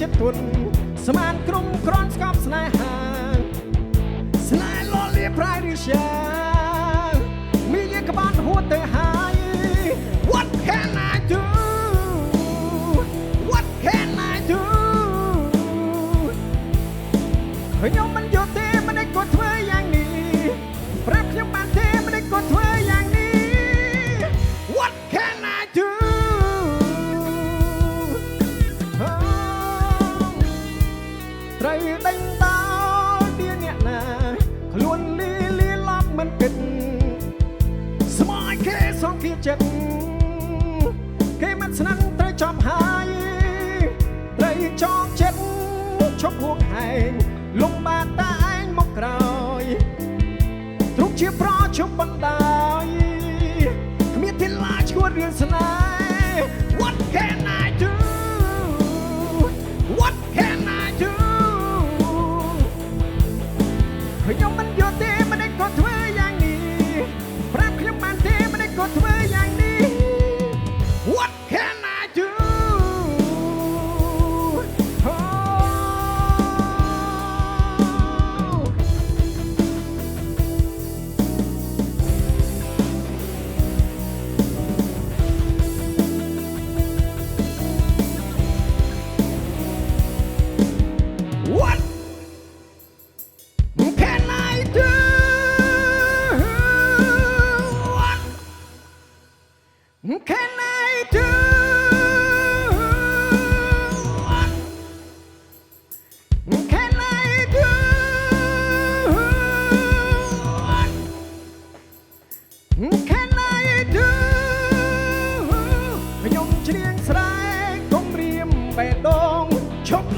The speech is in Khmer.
ចិត្តទុនស្មានក្រុមក្រនស្កប់ស្នេហាស្នេហ៍លលាប្រៃឬជាមានយក្បាត់ហួតទៅហើយ What can I do What can I do ខ្ញុំមិនយល់ទេមិនได้គាត់ធ្វើយ៉ាងនេះប្រាប់ខ្ញុំបានទេមិនได้គាត់ធ្វើយ៉ាងនេះ What can I do ត្រូវដេញដោលឌៀអ្នកណាខ្លួនលីឡប់មិនគិតស្មោយគេសងគៀចិត្តគេមិនស្នឹងត្រូវចំហើយត្រូវចងចិត្តឈប់ហួងហែងលំបាកតែឯងមកក្រោយទ្រុកជាប្រជុំបណ្ដោយគ្មានទីឡាឈួតរឿងស្នេហ៍ What can I do What can I do ខ្ញុំមិនយល់ទេមិនได้គាត់ធ្វើយ៉ាងនេះប្រាប់ខ្ញុំបានទេមិនได้គាត់ធ្វើយ៉ាងនេះ What can I do What can I do What can I do What can I do What can I do ខ្ញុំច្រៀងស្រែកគំរាមបេះដូងឈប់